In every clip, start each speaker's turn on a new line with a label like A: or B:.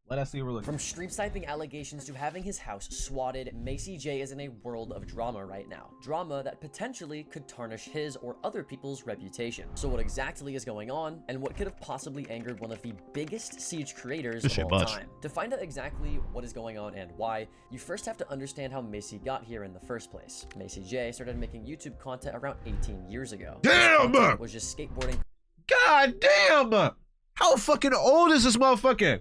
A: Let us see what we're looking.
B: From stream sniping allegations to having his house swatted, Macie Jay is in a world of drama right now. Drama that potentially could tarnish his or other people's reputation. So what exactly is going on, and what could have possibly angered one of the biggest Siege creators of all time? To find out exactly what is going on and why, you first have to understand how Macie got here in the first place. Macie Jay started making YouTube content around 18 years ago.
A: Damn!
B: Was just skateboarding.
A: God damn! How fucking old is this motherfucker?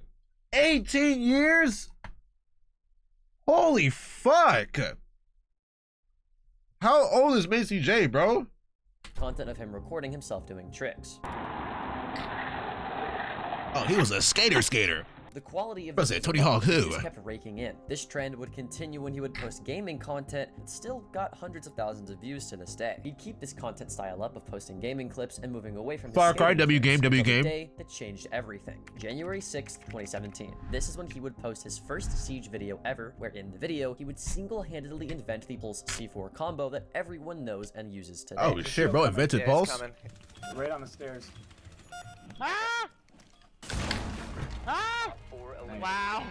A: 18 years? Holy fuck. How old is Macie Jay, bro?
B: Content of him recording himself doing tricks.
A: Oh, he was a skater.
B: The quality of
A: Tony Hawk who
B: kept raking in. This trend would continue when he would post gaming content that still got hundreds of thousands of views to this day. He'd keep this content style up of posting gaming clips and moving away from
A: Far Cry W game.
B: The day that changed everything. January 6th, 2017. This is when he would post his first Siege video ever, where in the video he would single-handedly invent the Pulse C4 combo that everyone knows and uses today.
A: Oh shit, bro, invented Pulse?
C: Right on the stairs.
D: Ah! Ah! Wow.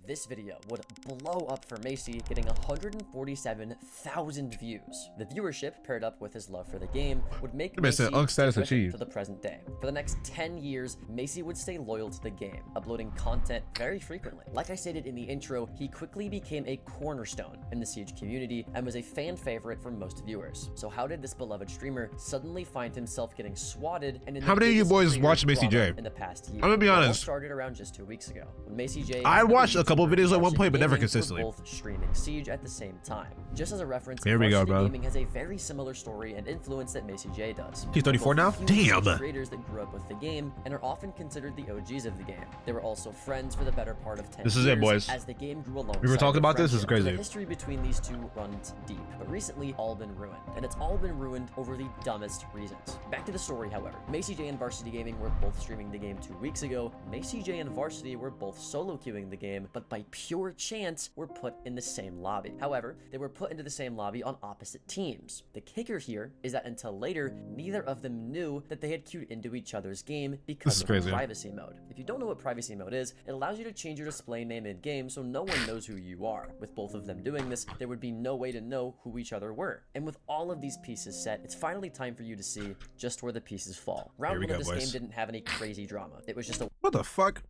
B: This video would blow up for Macie, getting 147,000 views. The viewership, paired up with his love for the game, would make Macie
A: status achieved
B: to the present day. For the next 10 years, Macie would stay loyal to the game, uploading content very frequently. Like I stated in the intro, he quickly became a cornerstone in the Siege community and was a fan favorite for most viewers. So how did this beloved streamer suddenly find himself getting swatted? And
A: how many of you boys watch Macie Jay?
B: In the past year?
A: I'm gonna be honest.
B: It all started around just 2 weeks ago when Macie Jay.
A: I watched a couple videos at one point, but never consistently.
B: Both streaming Siege at the same time. Just as a reference,
A: here we go, bro.
B: Gaming has a very similar story and influence that Macie Jay does.
A: He's 34 now? Damn!
B: Creators that grew up with the game and are often considered the OGs of the game. They were also friends for the better part of 10 years.
A: This is it, boys.
B: As the game grew along.
A: We were talking about this. This is crazy.
B: The history between these two runs deep, but recently all been ruined, and it's all been ruined over the dumbest reasons. Back to the story, however. Macie Jay and Varsity Gaming were both streaming the game 2 weeks ago. Macie Jay and Varsity were both solo queuing the game, but by pure chance were put in the same lobby. However, they were put into the same lobby on opposite teams. The kicker here is that until later, neither of them knew that they had queued into each other's game because of privacy mode. If you don't know what privacy mode is, it allows you to change your display name in-game so no one knows who you are. With both of them doing this, there would be no way to know who each other were. And with all of these pieces set, it's finally time for you to see just where the pieces fall. Round 1 of this game didn't have any crazy drama. It was just a—
A: What the fuck?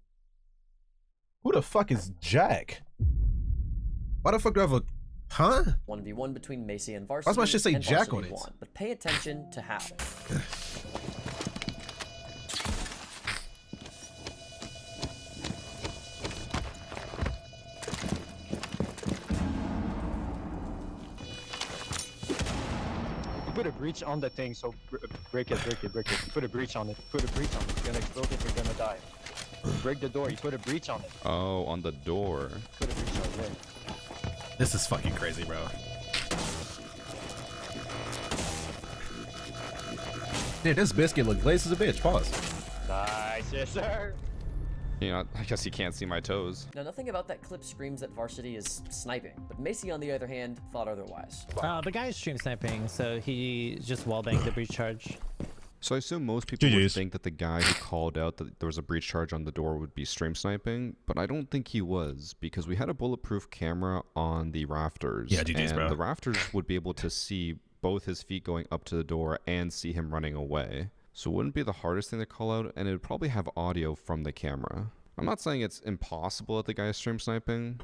A: Who the fuck is Jack? Why the fuck do I have a... Huh?
B: 1v1 between Macie and Varsity.
A: Why's my shit say Jack on it?
B: But pay attention to how.
C: Put a breach on the thing, so break it. Put a breach on it. It's gonna explode if you're gonna die. Break the door, you put a breach on it.
E: Oh, on the door.
C: Put a breach on it.
A: This is fucking crazy, bro. Dude, this biscuit look glazed as a bitch. Pause.
C: Nice, yes sir.
E: You know, I guess you can't see my toes.
B: Now, nothing about that clip screams that Varsity is sniping, but Macie, on the other hand, thought otherwise.
D: The guy is stream sniping, so he just wallbanged the breach charge.
E: So I assume most people would think that the guy who called out that there was a breach charge on the door would be stream sniping, but I don't think he was, because we had a bulletproof camera on the rafters.
A: Yeah, GG's,
E: and
A: bro.
E: The rafters would be able to see both his feet going up to the door and see him running away. So it wouldn't be the hardest thing to call out, and it would probably have audio from the camera. I'm not saying it's impossible that the guy is stream sniping,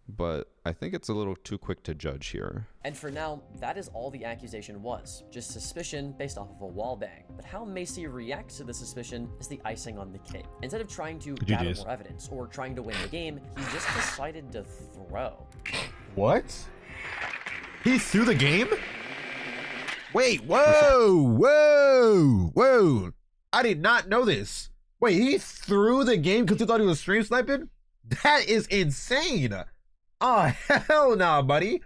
E: but I think it's a little too quick to judge here.
B: And for now, that is all the accusation was, just suspicion based off of a wall bang. But how Macie reacts to the suspicion is the icing on the cake. Instead of trying to gather more evidence or trying to win the game, he just decided to throw.
A: What? He threw the game? Wait, whoa! I did not know this. Wait, he threw the game because he thought he was stream sniping? That is insane. Oh, hell nah, buddy.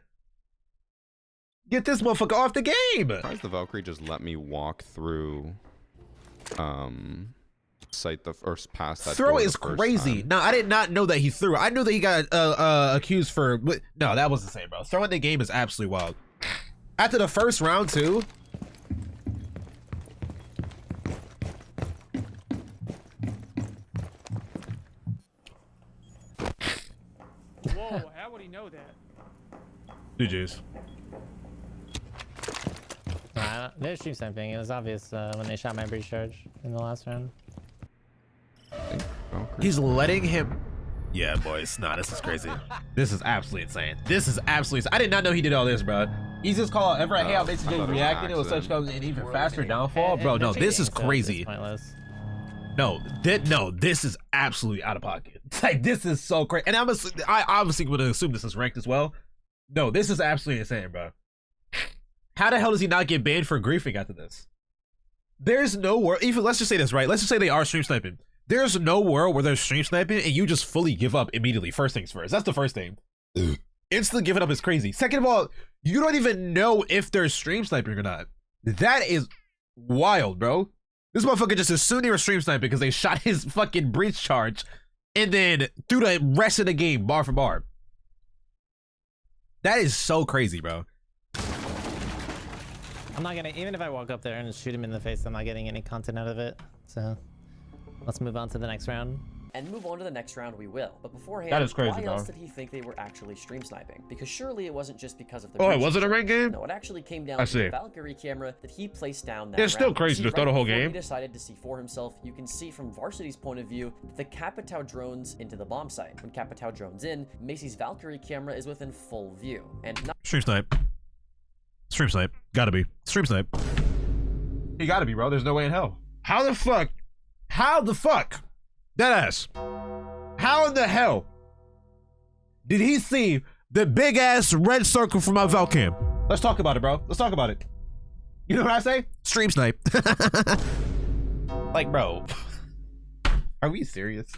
A: Get this motherfucker off the game.
E: Why does the Valkyrie just let me walk through, past that
A: throw
E: door
A: is crazy. No, I did not know that he threw. I knew that he got accused for, no, that wasn't the same, bro. Throwing the game is absolutely wild. After the first round, too.
F: Whoa, how would he know that?
A: GG's.
D: They're stream sniping. It was obvious when they shot my breach charge in the last round.
A: He's letting him. Yeah, boys. Nah, this is crazy. This is absolutely insane. This is absolutely. I did not know he did all this, bro. He's just called ever hey, how Macie Jay reacting. It was such an even faster downfall, bro. No, this is crazy. No, this is absolutely out of pocket. Like, this is so crazy. And I obviously would assume this is ranked as well. No, this is absolutely insane, bro. How the hell does he not get banned for griefing after this? There's no world. Even let's just say this, right? Let's just say they are stream sniping. There's no world where they're stream sniping and you just fully give up immediately. First things first. That's the first thing. Instantly giving up is crazy. Second of all, you don't even know if they're stream sniping or not. That is wild, bro. This motherfucker just assumed they were stream sniping because they shot his fucking breach charge and then threw the rest of the game bar for bar. That is so crazy, bro.
D: I'm not gonna, even if I walk up there and shoot him in the face, I'm not getting any content out of it. So let's move on to the next round.
B: And move on to the next round we will. But beforehand,
A: that is crazy,
B: why else
A: bro.
B: did he think they were actually stream sniping? Because surely it wasn't just because of the.
A: Oh, it wasn't a ranked game?
B: No, it actually came down to the Valkyrie camera that he placed down that
A: It's still
B: round.
A: crazy to throw the whole game.
B: He decided to see for himself. You can see from Varsity's point of view that the Capitao drones into the bomb site. When Capitao drones in, Macie's Valkyrie camera is within full view. And not
A: Stream snipe. Stream snipe. Gotta be. Stream snipe. You gotta be, bro. There's no way in hell. How the fuck? How the fuck? Deadass. How in the hell did he see the big ass red circle from my Valcam? Let's talk about it, bro. Let's talk about it. You know what I say? Stream snipe. Like, bro. Are we serious?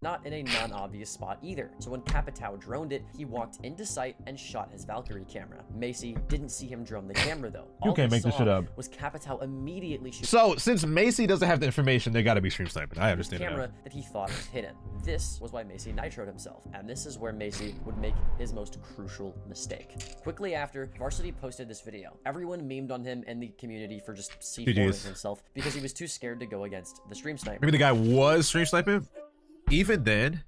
B: not in a non-obvious spot either. So when Capitao droned it, he walked into sight and shot his Valkyrie camera. Macie didn't see him drone the camera though.
A: You can't make this shit up.
B: Was Capitao immediately shooting
A: So since Macie doesn't have the information, they gotta be stream sniping. I understand
B: camera
A: that.
B: that he thought was hidden. This was why Macie nitroed himself, and this is where Macie would make his most crucial mistake. Quickly after, Varsity posted this video. Everyone memed on him and the community for just C4ing himself because he was too scared to go against the stream sniper.
A: Maybe the guy was stream sniping. Even then,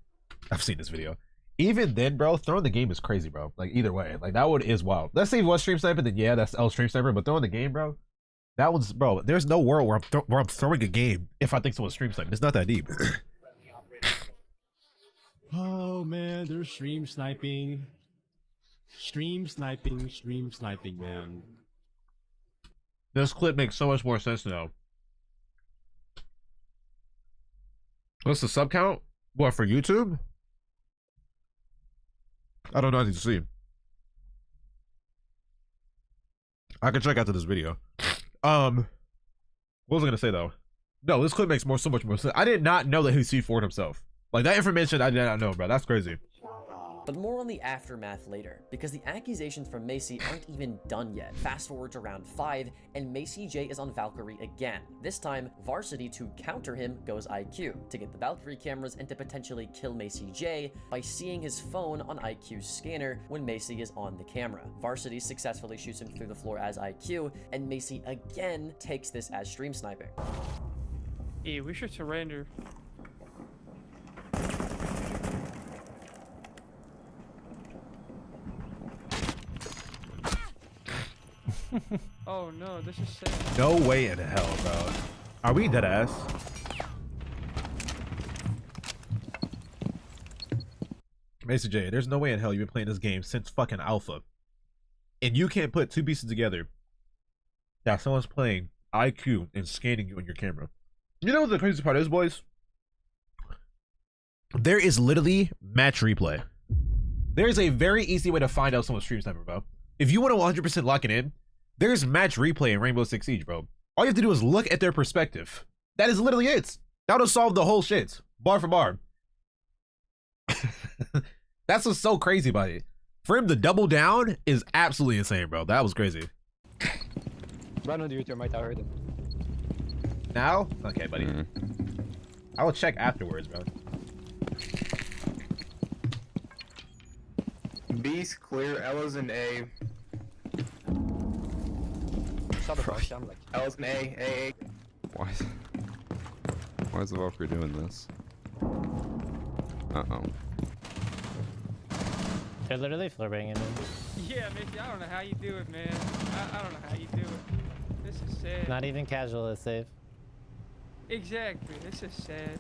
A: I've seen this video. Even then, bro, throwing the game is crazy, bro. Like either way, like that one is wild. Let's say he was stream sniping, then yeah, that's L stream sniper. But throwing the game, bro, that one's, bro. There's no world where I'm throwing a game if I think someone's stream sniping. It's not that deep.
G: Oh man, they're stream sniping. Stream sniping, man.
A: This clip makes so much more sense now. What's the sub count? What, for YouTube? I don't know. I need to see. I can check after this video. What was I gonna say though? No, this clip makes so much more sense. I did not know that he C4'd himself. Like that information I did not know, bro. That's crazy.
B: But more on the aftermath later, because the accusations from Macie aren't even done yet. Fast forward to round 5, and Macie Jay is on Valkyrie again. This time, Varsity, to counter him, goes IQ, to get the Valkyrie cameras and to potentially kill Macie Jay by seeing his phone on IQ's scanner when Macie is on the camera. Varsity successfully shoots him through the floor as IQ, and Macie again takes this as stream sniping.
F: Yeah, we should surrender. Oh no, this is sad.
A: No way in hell, bro. Are we dead ass? Macie Jay, there's no way in hell you've been playing this game since fucking alpha. And you can't put two pieces together that someone's playing IQ and scanning you on your camera. You know what the crazy part is, boys? There is literally match replay. There is a very easy way to find out someone's stream sniper, bro. If you want to 100% lock it in, there's match replay in Rainbow Six Siege, bro. All you have to do is look at their perspective. That is literally it. That would solve the whole shit, bar for bar. That's what's so crazy about it. For him to double down is absolutely insane, bro. That was crazy.
C: Run on the YouTube, might have heard him.
A: Now? Okay, buddy. I will check afterwards, bro.
H: B's clear, Ella's in A.
C: Shut the fuck, I'm like,
H: Ella's in A.
E: Why is the Valkyrie doing this? Uh-oh.
D: They're literally floor banging him.
F: Yeah, Macie, I don't know how you do it, man. I don't know how you do it. This is sad.
D: Not even casual is safe.
F: Exactly. This is sad.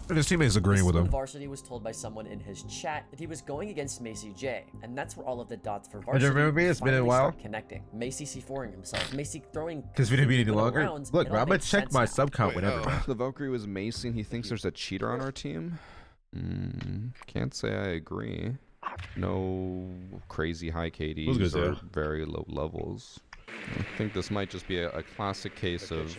A: And his teammates agreeing with him.
B: Varsity was told by someone in his chat that he was going against Macie Jay, and that's where all of the dots for
A: Did
B: Varsity
A: you remember me? It's been a
B: finally
A: while.
B: start connecting. Macie C4ing himself, Macie throwing
A: Because we didn't be any longer.
B: rounds,
A: Look,
B: it
A: bro,
B: all
A: I'm gonna
B: makes
A: check
B: sense
A: my
B: now.
A: sub count whenever.
E: The Valkyrie was Macie and he thinks there's a cheater on our team? Can't say I agree. No crazy high KDs or very low levels. I think this might just be a classic case of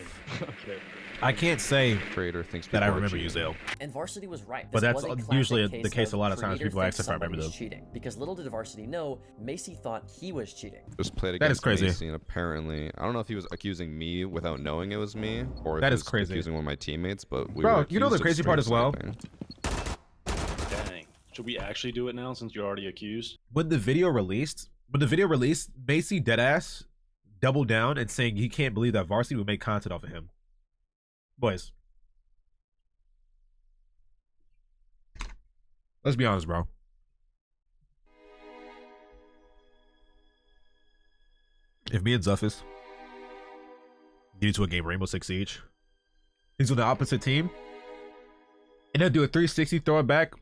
A: I can't say
E: creator thinks
A: that I
E: people are
A: remember
E: cheating.
A: you, Zale.
B: And Varsity was right.
A: But
B: This
A: that's
B: was a classic
A: usually
B: case
A: the case a lot of times
B: creator
A: people ask
B: thinks
A: if I remember
B: somebody's
A: those.
B: cheating. Because little did Varsity know, Macie thought he was cheating.
E: Just played
A: That is
E: against
A: crazy.
E: Macie, and apparently, I don't know if he was accusing me without knowing it was me, or if
A: That
E: he
A: is
E: was
A: crazy.
E: accusing one of my teammates. But we
A: Bro,
E: were
A: you know the
E: accused of
A: crazy part
E: stream
A: as well?
E: sniping.
G: Dang. Should we actually do it now since you're already accused?
A: When the video released, Macie deadass doubled down and saying he can't believe that Varsity would make content off of him. Boys, let's be honest, bro. If me and Zuffis get into a game Rainbow Six Siege, he's on the opposite team, and they'll do a 360, throw it back,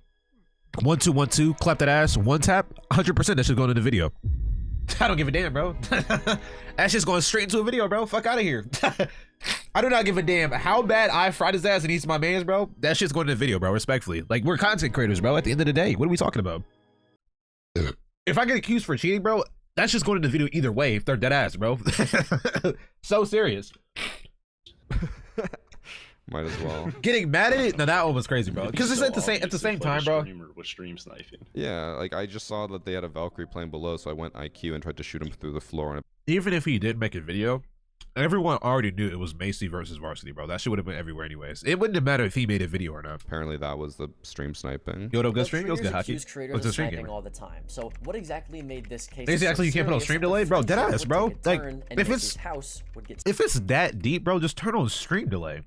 A: 1-2, 1-2, clap that ass, one tap, 100% that should go into the video. I don't give a damn, bro. That's just going straight into a video, bro. Fuck out of here. I do not give a damn how bad I fried his ass and he's my mans, bro. That shit's going to the video, bro, respectfully. Like, we're content creators, bro, at the end of the day. What are we talking about? If I get accused for cheating, bro, that's just going to the video either way if they're dead ass, bro. So serious.
E: Might as well.
A: Getting mad at it? No, that one was crazy, bro. Because it's at the same time, bro.
G: With stream sniping.
E: Yeah, like I just saw that they had a Valkyrie playing below, so I went IQ and tried to shoot him through the floor. And
A: Even if he did make a video, everyone already knew it was Macie versus Varsity, bro. That shit would have been everywhere anyways. It wouldn't have mattered if he made a video or not.
E: apparently that was the stream sniping.
A: Yo, good
B: But
A: stream? It was good
B: creators
A: hockey.
B: accuse creators
A: What's
B: of
A: the stream
B: sniping
A: gamer?
B: all the time. So what exactly made this case?
A: They say
B: so
A: actually you can't put on
B: serious
A: stream
B: that the
A: delay? Bro,
B: friendship
A: deadass,
B: would
A: bro.
B: take a
A: Like,
B: turn and
A: if
B: Macie's
A: it's-
B: house would get
A: If it's that deep, bro, just turn on stream delay.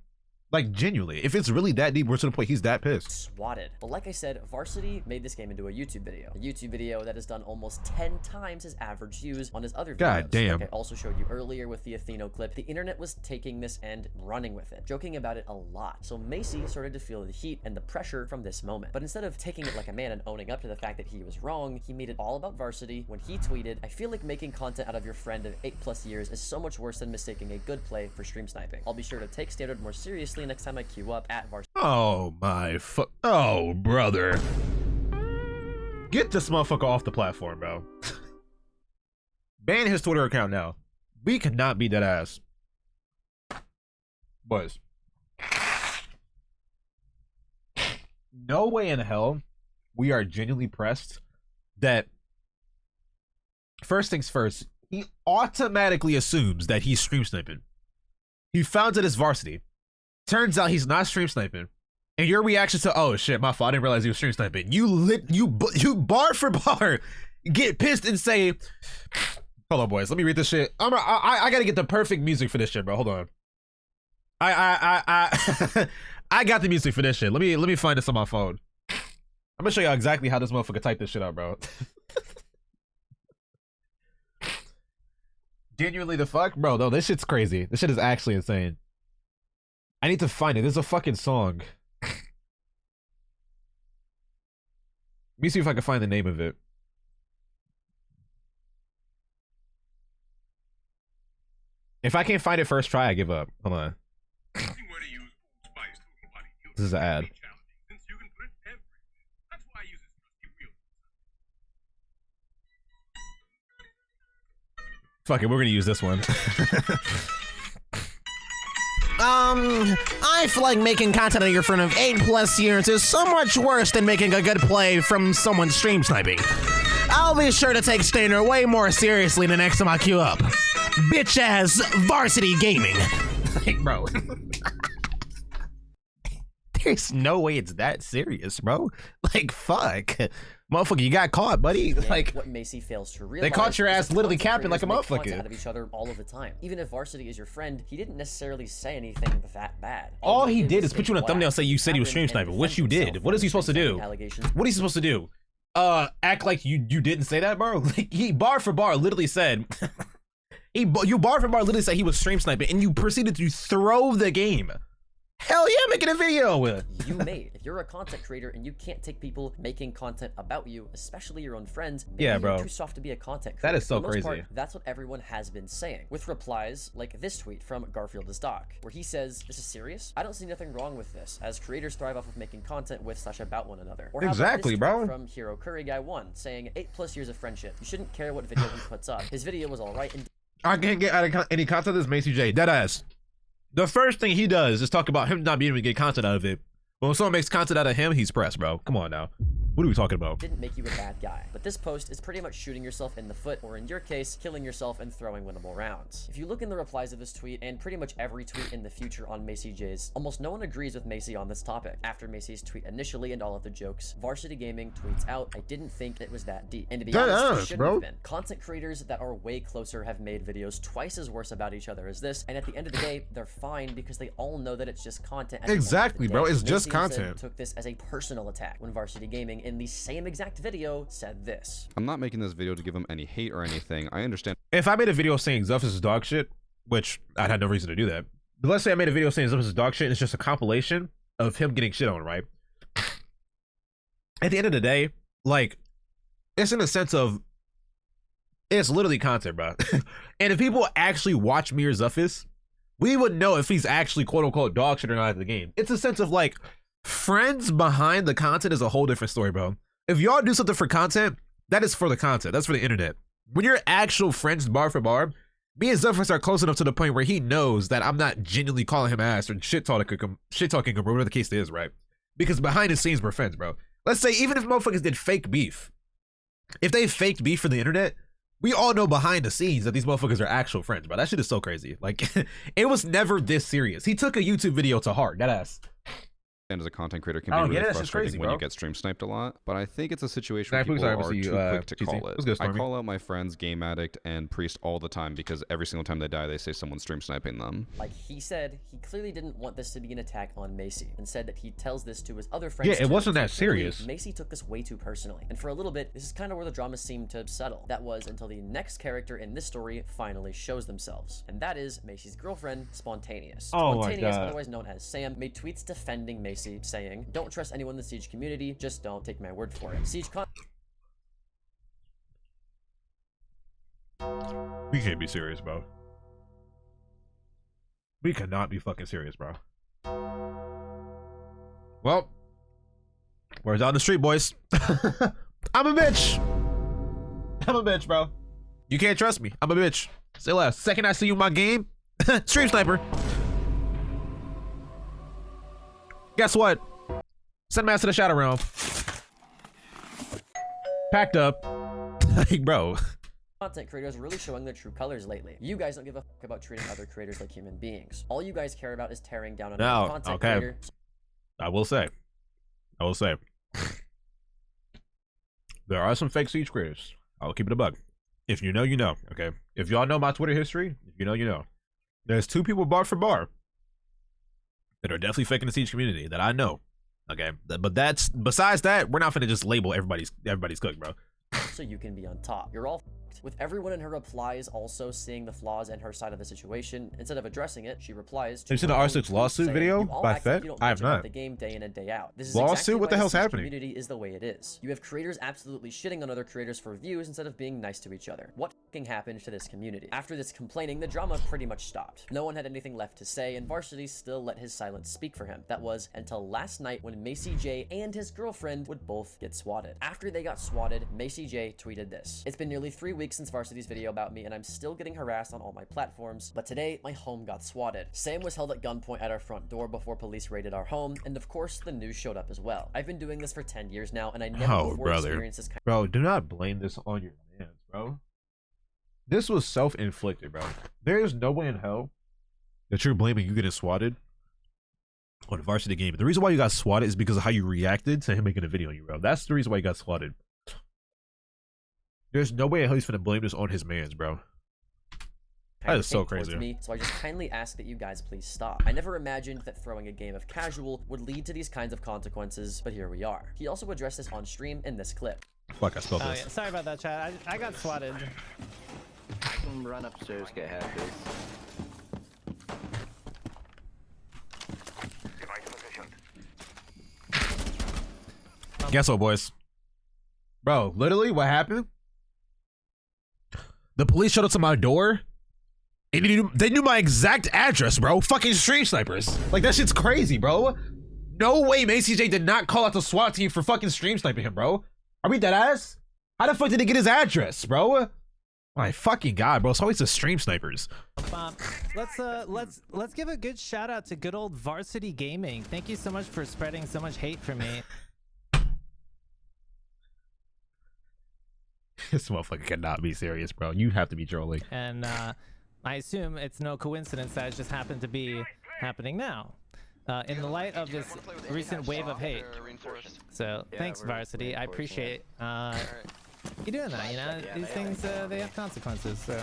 A: Like, genuinely. If it's really that deep, we're to the point he's that pissed.
B: swatted. But like I said, Varsity made this game into a YouTube video. A YouTube video that has done almost 10 times his average views on his other videos.
A: God damn.
B: Like I also showed you earlier with the Atheno clip, the internet was taking this and running with it, joking about it a lot. So Macie started to feel the heat and the pressure from this moment. But instead of taking it like a man and owning up to the fact that he was wrong, he made it all about Varsity when he tweeted, "I feel like making content out of your friend of 8+ years is so much worse than mistaking a good play for stream sniping. I'll be sure to take standard more seriously next time I queue up at Varsity."
A: Oh, my fuck. Oh, brother. Get this motherfucker off the platform, bro. Ban his Twitter account now. We could not be that ass. Boys. No way in hell we are genuinely pressed that, first things first, he automatically assumes that he's stream sniping. He found it as Varsity. Turns out he's not stream sniping. And your reaction to, oh shit, my fault, I didn't realize he was stream sniping. You bar for bar get pissed and say, hold on, boys, let me read this shit. I gotta get the perfect music for this shit, bro. Hold on. I got the music for this shit. Let me find this on my phone. I'm gonna show y'all exactly how this motherfucker typed this shit out, bro. Genuinely the fuck? Bro, no, this shit's crazy. This shit is actually insane. I need to find it. There's a fucking song. Let me see if I can find the name of it. If I can't find it first try, I give up. Hold on. This is an ad. Fuck it, we're gonna use this one.
I: I feel like making content out of your friend of 8+ years is so much worse than making a good play from someone stream sniping. I'll be sure to take Stainer way more seriously the next time I queue up. Bitch ass Varsity Gaming.
A: Like, bro. There's no way it's that serious, bro. Like, fuck. Motherfucker, you got caught, buddy.
B: And
A: Like,
B: what Macie fails to realize,
A: they caught your
B: is
A: ass
B: that
A: literally
B: content
A: capping like a
B: creators make
A: motherfucker.
B: content out of each other all of the time. Even if Varsity is your friend, he didn't necessarily say anything that bad.
A: all he did is put you in a
B: state
A: thumbnail
B: black,
A: and say you said he was
B: happened
A: stream
B: and
A: sniping, which you
B: defend
A: did.
B: himself
A: What is he
B: from
A: supposed to do?
B: allegations.
A: What is he supposed to do? act like you didn't say that, bro. Like, he bar for bar literally said you bar for bar literally said he was stream sniping, and you proceeded to throw the game. Hell yeah, making a video.
B: You made. If you're a content creator and you can't take people making content about you, especially your own friends, maybe
A: Yeah,
B: you're
A: bro.
B: too soft to be a content creator.
A: That is so
B: For the most
A: crazy.
B: part, that's what everyone has been saying, with replies like this tweet from Garfield is Doc, where he says, "This is serious? I don't see nothing wrong with this, as creators thrive off of making content with/about one another." Or how about
A: Exactly,
B: this
A: bro.
B: tweet from Hero Curry Guy 1, saying 8+ years of friendship. You shouldn't care what video he puts up. His video was alright and
A: I can't get out of any content of this Macie Jay. Deadass. The first thing he does is talk about him not being able to get content out of it. But when someone makes content out of him, he's pressed, bro. Come on now. What are we talking about?
B: didn't make you a bad guy. But this post is pretty much shooting yourself in the foot, or in your case, killing yourself and throwing winnable rounds. If you look in the replies of this tweet, and pretty much every tweet in the future on Macie Jay's, almost no one agrees with Macie on this topic. After Macie's tweet initially and all of the jokes, Varsity Gaming tweets out, "I didn't think it was that deep." And to be honest, it shouldn't have been. Content creators that are way closer have made videos twice as worse about each other as this, and at the end of the day, they're fine because they all know that it's just content.
A: Exactly, bro. It's just
B: Macie
A: content.
B: instead took this as a personal attack when Varsity Gaming, in the same exact video, said this.
E: I'm not making this video to give him any hate or anything. I understand.
A: If I made a video saying Zuff is dog shit, which I had no reason to do that, but let's say I made a video saying Zuff is dog shit, and it's just a compilation of him getting shit on, right? At the end of the day, like, it's in the sense of, it's literally content, bro. And if people actually watch me or Zuffis, we would know if he's actually quote unquote dog shit or not in the game. It's a sense of like, friends behind the content is a whole different story, bro. If y'all do something for content, that is for the content. That's for the internet. When you're actual friends bar for bar, me and Zuffis are close enough to the point where he knows that I'm not genuinely calling him ass or shit talking him, or whatever the case is, right? Because behind the scenes, we're friends, bro. Let's say even if motherfuckers did fake beef, if they faked beef for the internet, we all know behind the scenes that these motherfuckers are actual friends, bro. That shit is so crazy. Like, it was never this serious. He took a YouTube video to heart, that ass.
E: And as a content creator can be really frustrating
A: crazy,
E: when
A: bro.
E: you get stream sniped a lot. But I think it's a situation where
A: Snack,
E: people
A: sorry,
E: are
A: see
E: too
A: you,
E: quick to
A: GT.
E: call
A: What's
E: it.
A: good,
E: I
A: Stormy?
E: call out my friends Game Addict and Priest all the time because every single time they die, they say someone's stream sniping them.
B: Like he said, he clearly didn't want this to be an attack on Macie, and said that he tells this to his other friends.
A: Yeah, it
B: too.
A: wasn't that
B: So clearly,
A: serious.
B: Macie took this way too personally, and for a little bit, this is kind of where the drama seemed to settle. That was until the next character in this story finally shows themselves, and that is Macie's girlfriend, Spontaneous.
A: Oh my
B: Spontaneous,
A: God.
B: otherwise known as Sam, made tweets defending Macie, saying, "Don't trust anyone in the Siege community, just don't take my word for it." Siege
A: We can't be serious, bro. We cannot be fucking serious, bro. Well, word's out on the street, boys. I'm a bitch. I'm a bitch, bro. You can't trust me. I'm a bitch. Say less. Second I see you in my game, stream sniper. Guess what? Send mass to the shadow realm. Packed up. Like, bro.
B: content creators really showing their true colors lately. You guys don't give a fuck about treating other creators like human beings. All you guys care about is tearing down another
A: No,
B: content
A: okay.
B: creator.
A: I will say. There are some fake siege creators. I'll keep it a bug. If you know, you know. Okay. If y'all know my Twitter history, if you know, you know. There's 2 people bar for bar that are definitely faking the siege community that I know. Okay. But that's besides that, we're not finna just label everybody's cooked, bro.
B: So you can be on top. You're all f***ed. With everyone in her replies also seeing the flaws in her side of the situation, instead of addressing it, she replies to
A: Have you seen the
B: her own
A: R6
B: tweet
A: lawsuit
B: saying,
A: video
B: "You all
A: by
B: act like
A: Fed?
B: you don't
A: I have
B: bitch about
A: not.
B: the game day in and day out. This is
A: Lawsuit?
B: exactly
A: What
B: why
A: the hell's
B: Siege
A: happening?"
B: community is the way it is. You have creators absolutely shitting on other creators for views instead of being nice to each other. What f***ing happened to this community? After this complaining, the drama pretty much stopped. No one had anything left to say, and Varsity still let his silence speak for him. That was until last night when Macie Jay and his girlfriend would both get swatted. After they got swatted, Macie Jay tweeted this: "It's been nearly 3 weeks since Varsity's video about me, and I'm still getting harassed on all my platforms, but today my home got swatted. Sam was held at gunpoint at our front door before police raided our home, and of course the news showed up as well. I've been doing this for 10 years now, and I never
A: Oh,
B: before
A: brother.
B: experienced this kind
A: Bro, do not blame this on your man, bro. This was self-inflicted, bro. There is no way in hell that you're blaming you getting swatted on Varsity Game. The reason why you got swatted is because of how you reacted to him making a video on you, bro. That's the reason why you got swatted. There's no way in hell he's gonna blame this on his mans, bro. That is so
B: towards
A: crazy.
B: me, so I just kindly ask that you guys please stop. I never imagined that throwing a game of casual would lead to these kinds of consequences, but here we are." He also addressed this on stream in this clip.
A: Fuck, I spelled
D: Oh,
A: this.
D: yeah. Sorry about that, chat. I got swatted.
H: I can run upstairs, get hackers.
A: Guess what, boys? Bro, literally, what happened? The police showed up to my door. And they knew my exact address, bro. Fucking stream snipers. Like, that shit's crazy, bro. No way Macie Jay did not call out the SWAT team for fucking stream sniping him, bro. Are we dead ass? How the fuck did he get his address, bro? My fucking god, bro. It's always the stream snipers.
D: Let's give a good shout out to good old Varsity Gaming. Thank you so much for spreading so much hate for me.
A: This motherfucker cannot be serious, bro. You have to be trolling.
D: And I assume it's no coincidence that it just happened to be happening now. In the light of this recent wave of hate. So thanks, Varsity. I appreciate you doing that. You know, these things they have consequences. So.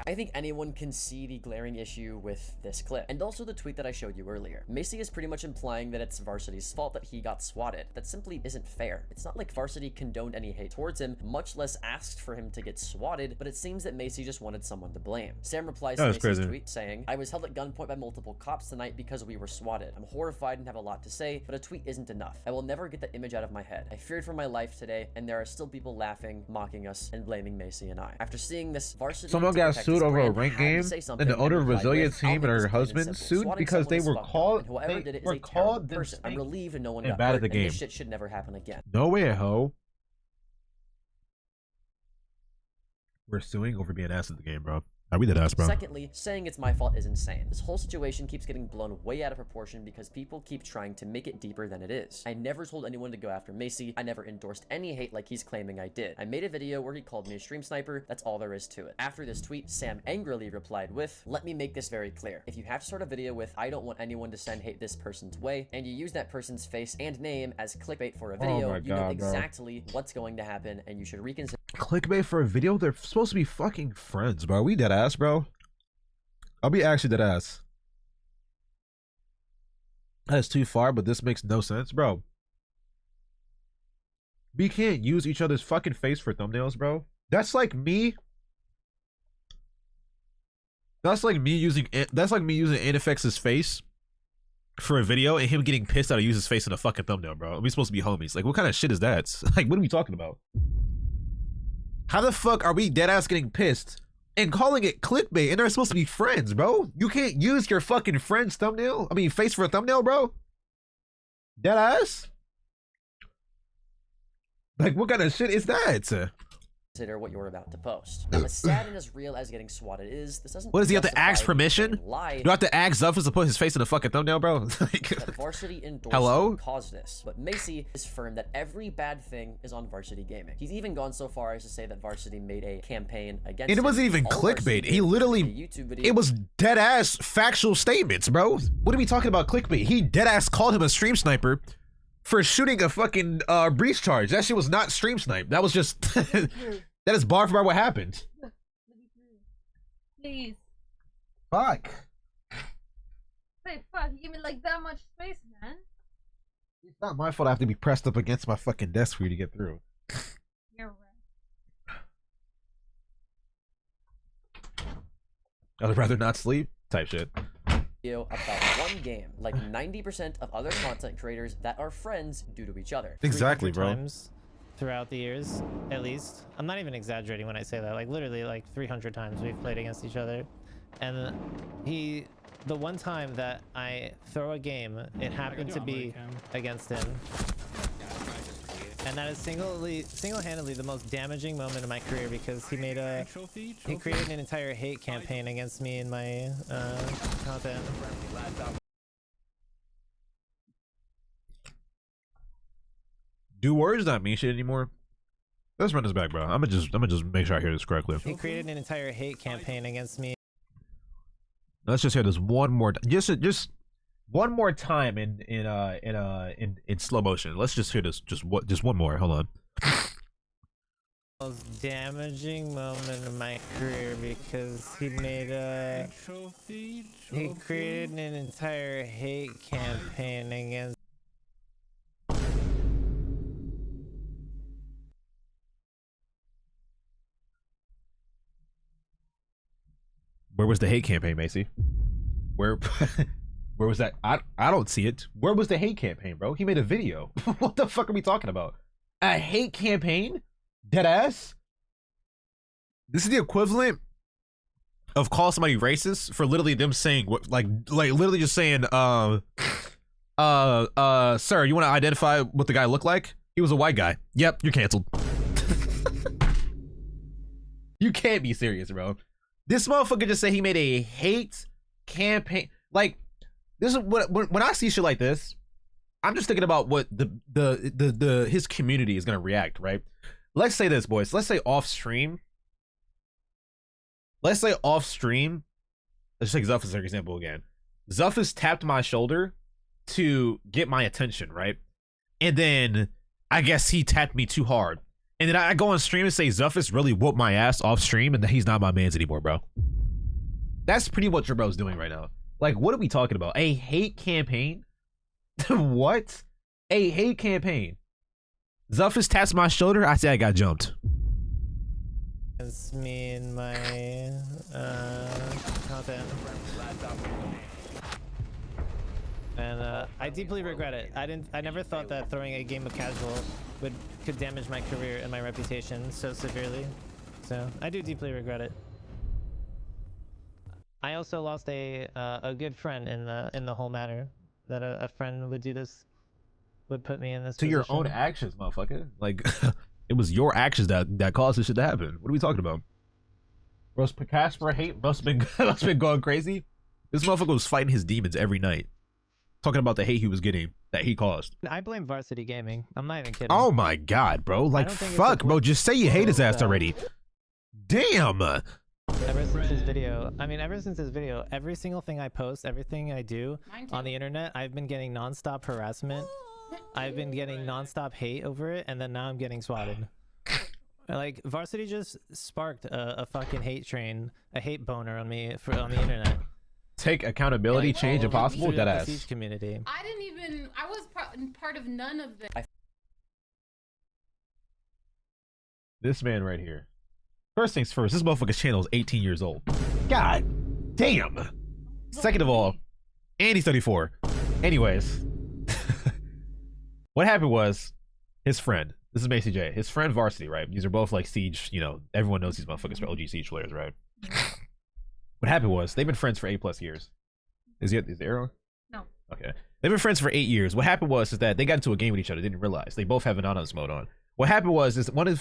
B: I think anyone can see the glaring issue with this clip, and also the tweet that I showed you earlier. Macie is pretty much implying that it's Varsity's fault that he got swatted. That simply isn't fair. It's not like Varsity condoned any hate towards him, much less asked for him to get swatted, but it seems that Macie just wanted someone to blame. Sam replies to Macie's tweet saying, "I was held at gunpoint by multiple cops tonight because we were swatted. I'm horrified and have a lot to say, but a tweet isn't enough. I will never get that image out of my head. I feared for my life today, and there are still people laughing, mocking us, and blaming Macie and I." After seeing this, Varsity
A: Someone got sued over a rank game, and the owner of Brazilian team and her husband sued because they were called.
B: I'm relieved no one got
A: bad
B: hurt,
A: at the
B: and
A: game.
B: this shit should never happen again.
A: No way, ho. We're suing over being ass at the game, bro. We did ass, bro.
B: Secondly, saying it's my fault is insane. This whole situation keeps getting blown way out of proportion because people keep trying to make it deeper than it is. I never told anyone to go after Macie. I never endorsed any hate like he's claiming I did. I made a video where he called me a stream sniper. That's all there is to it. After this tweet, Sam angrily replied with, "Let me make this very clear. If you have to start a video with, 'I don't want anyone to send hate this person's way,' and you use that person's face and name as clickbait for a video, you know exactly what's going to happen, and you should reconsider."
A: Clickbait for a video? They're supposed to be fucking friends, bro. We dead ass, bro. I'll be actually dead ass. That is too far, but this makes no sense, bro. We can't use each other's fucking face for thumbnails, bro. That's like me. That's like me using NFX's face for a video and him getting pissed that I use his face in a fucking thumbnail, bro. Are we supposed to be homies? Like, what kind of shit is that? Like, what are we talking about? How the fuck are we dead ass getting pissed and calling it clickbait and they're supposed to be friends, bro? You can't use your fucking friend's thumbnail. I mean, face for a thumbnail, bro. Dead ass. Like, what kind of shit is that?
B: Consider what you're about to post. Now, as sad and as real as getting swatted is, this doesn't.
A: What does he have to ask permission?
B: Lie.
A: You have to ask Zuffers to put his face in a fucking thumbnail, bro? Like,
B: that Varsity endorsed
A: hello?
B: caused this, but Macie is firm that every bad thing is on Varsity Gaming. He's even gone so far as to say that Varsity made a campaign against
A: and it wasn't even
B: All
A: clickbait.
B: Varsity
A: He literally,
B: YouTube video.
A: it was dead ass factual statements, bro. What are we talking about clickbait? He dead ass called him a stream sniper for shooting a fucking breach charge. That shit was not stream snipe. That was just that is bar for bar what happened.
J: Please.
A: Fuck.
J: Say fuck, you give me like that much space, man.
A: It's not my fault I have to be pressed up against my fucking desk for you to get through.
J: You're right.
A: I'd rather not sleep type shit.
B: Video about one game, like 90% of other content creators that are friends do to each other.
A: Exactly, bro.
D: Times throughout the years, at least. I'm not even exaggerating when I say that. Like literally, like 300 times we've played against each other. And the one time that I throw a game, it happened to be against him. And that is single-handedly the most damaging moment in my career because he made he created an entire hate campaign against me in my content.
A: Do words not mean shit anymore? Let's run this back, bro. I'm gonna just make sure I hear this correctly.
D: He created an entire hate campaign against me.
A: Let's just hear this one more, just one more time in slow motion. Let's just hear this just one more. Hold on.
D: Most damaging moment in my career because he made he created an entire hate campaign against.
A: Where was the hate campaign, Macie? Where where was that? I don't see it. Where was the hate campaign, bro? He made a video. What the fuck are we talking about? A hate campaign? Deadass? This is the equivalent of call somebody racist for literally them saying what, like literally just saying, sir, you want to identify what the guy looked like? He was a white guy. Yep, you're canceled. You can't be serious, bro. This motherfucker just said he made a hate campaign. Like, this is what when I see shit like this, I'm just thinking about what his community is gonna react, right? Let's say this, boys. Let's say off stream. Let's take Zuff as an example again. Zuff has tapped my shoulder to get my attention, right? And then I guess he tapped me too hard. And then I go on stream and say Zuffus really whooped my ass off stream and that he's not my mans anymore, bro. That's pretty much what bro's doing right now. Like, what are we talking about? A hate campaign? What? A hate campaign. Zuffus taps my shoulder, I say I got jumped.
D: It's me and my content. And I deeply regret it. I never thought that throwing a game of casual could damage my career and my reputation so severely. So I do deeply regret it. I also lost a good friend in the whole matter. That a friend would do this, would put me in this
A: to
D: position.
A: your own actions, motherfucker. Like, it was your actions that caused this shit to happen. What are we talking about? Bro, Casper hate must have been going crazy. This motherfucker was fighting his demons every night, talking about the hate he was getting that he caused.
D: I blame Varsity Gaming. I'm not even kidding.
A: Oh my god, bro! Like, fuck, bro. Just say you hate his ass already. Damn.
D: Ever since his video, every single thing I post, everything I do on the internet, I've been getting nonstop harassment. I've been getting nonstop hate over it, and then now I'm getting swatted. Like, Varsity just sparked a fucking hate train, a hate boner on me on the internet.
A: Take accountability, like, change impossible. That ass.
D: Siege community.
J: I was part of none of them.
A: This man right here. First things first, this motherfucker's channel is 18 years old. God damn. Second of all, and he's 34. Anyways, what happened was his friend, this is Macie Jay, his friend Varsity, right? These are both like Siege, you know, everyone knows these motherfuckers for OG Siege players, right? What happened was they've been friends for 8+ years. Is the arrow?
J: No.
A: Okay. They've been friends for 8 years. What happened was that they got into a game with each other, didn't realize. They both have anonymous mode on. What happened was one of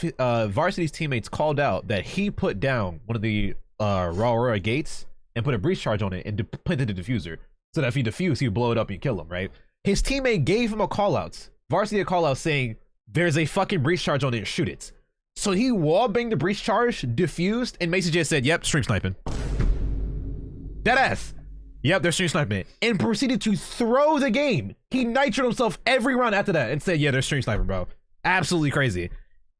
A: Varsity's teammates called out that he put down one of the Raw gates and put a breach charge on it and planted the diffuser. So that if he defused, he would blow it up and kill him, right? His teammate gave him a call out. Varsity a call out saying, there's a fucking breach charge on it, shoot it. So he wallbanged the breach charge, diffused, and Macie Jay said, yep, stream sniping. Deadass. Yep, they're stream sniping it. And proceeded to throw the game. He nitroed himself every round after that and said, yeah, they're stream sniping, bro. Absolutely crazy.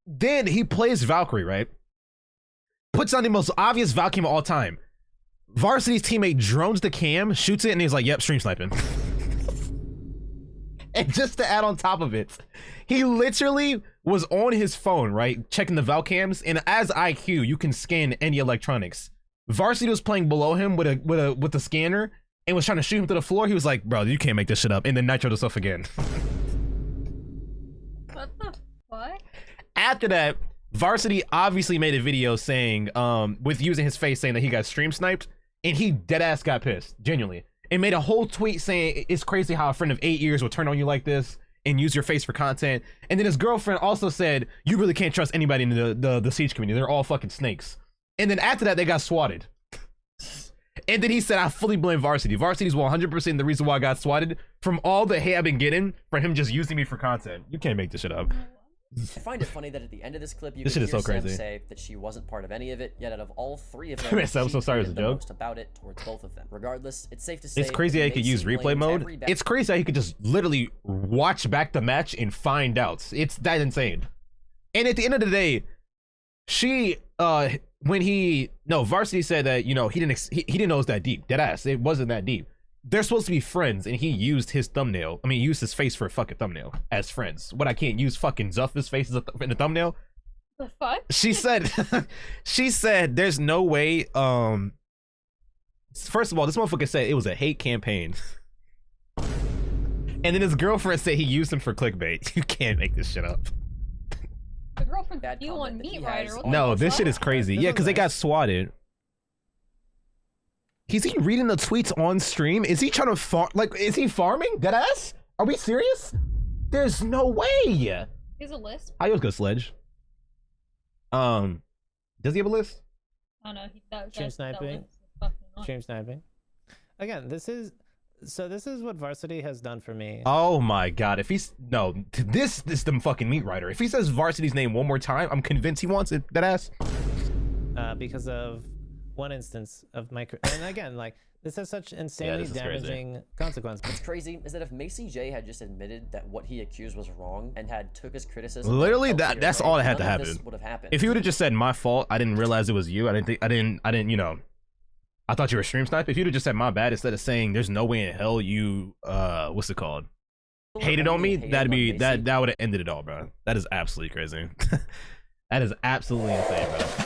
A: Then he plays Valkyrie, right? Puts on the most obvious Val cam of all time. Varsity's teammate drones the cam, shoots it, and he's like, yep, stream sniping. And just to add on top of it, he literally was on his phone, right? Checking the Val cams, and as IQ, you can scan any electronics. Varsity was playing below him with the scanner and was trying to shoot him to the floor. He was like, bro, you can't make this shit up. And then nitroed himself again.
J: What the fuck?
A: After that, Varsity obviously made a video saying, with using his face saying that he got stream sniped, and he deadass got pissed, genuinely. And made a whole tweet saying it's crazy how a friend of 8 years will turn on you like this and use your face for content. And then his girlfriend also said, you really can't trust anybody in the Siege community. They're all fucking snakes. And then after that, they got swatted. And then he said, I fully blame Varsity. Varsity's 100% the reason why I got swatted from all the hate I've been getting for him just using me for content. You can't make this shit up.
B: I find it funny that at the end of this clip, you
A: this
B: can
A: shit is
B: hear
A: so crazy.
B: Sam say that she wasn't part of any of it, yet out of all three of them,
A: I'm so sorry, it was a
B: the
A: joke.
B: most about it towards both of them. Regardless, it's safe to say
A: it's crazy how he could use replay mode. It's crazy how he could just literally watch back the match and find out. It's that insane. And at the end of the day, she Varsity said that, you know, he didn't know it was that deep. Deadass, it wasn't that deep. They're supposed to be friends, and he used his thumbnail. I mean, used his face for a fucking thumbnail as friends. What, I can't use fucking Zuff's face in the thumbnail?
J: The fuck?
A: She said, she said, there's no way First of all, this motherfucker said it was a hate campaign. And then his girlfriend said he used him for clickbait. You can't make this shit up.
J: The girlfriend
B: Bad
J: you
B: comment
J: on
B: that
J: Meat
B: he
J: Rider.
B: has
J: What
B: on
J: the
A: No,
J: fuck?
A: this shit is crazy.
D: This
A: Yeah,
D: was
A: because they got
D: nice.
A: swatted. He's he reading the tweets on stream? Is he trying to farm? Like, is he farming? Deadass? Are we serious? There's no way.
J: Here's a list.
A: How yours go, Sledge? Does he have a list?
J: Oh no, that
D: Stream
J: that
D: sniping.
J: list is fucking annoying.
D: Stream sniping. Again, this is what Varsity has done for me.
A: Oh my god! If he's this is the fucking Meat Rider. If he says Varsity's name one more time, I'm convinced he wants it. Deadass.
D: Because of one instance of and again, like, this has such insanely
A: this is crazy.
D: damaging consequences.
B: What's crazy is that if Macie Jay had just admitted that what he accused was wrong and had took his criticism,
A: Literally,
B: in a healthier
A: that's
B: way,
A: all that had to
B: none of
A: happen.
B: this would have happened.
A: If he would have just said my fault, I didn't realize it was you. I didn't, you know, I thought you were a stream sniper. If you'd have just said my bad instead of saying there's no way in hell you what's it called? Hated on me, that'd be that would have ended it all, bro. That is absolutely crazy. That is absolutely insane, bro.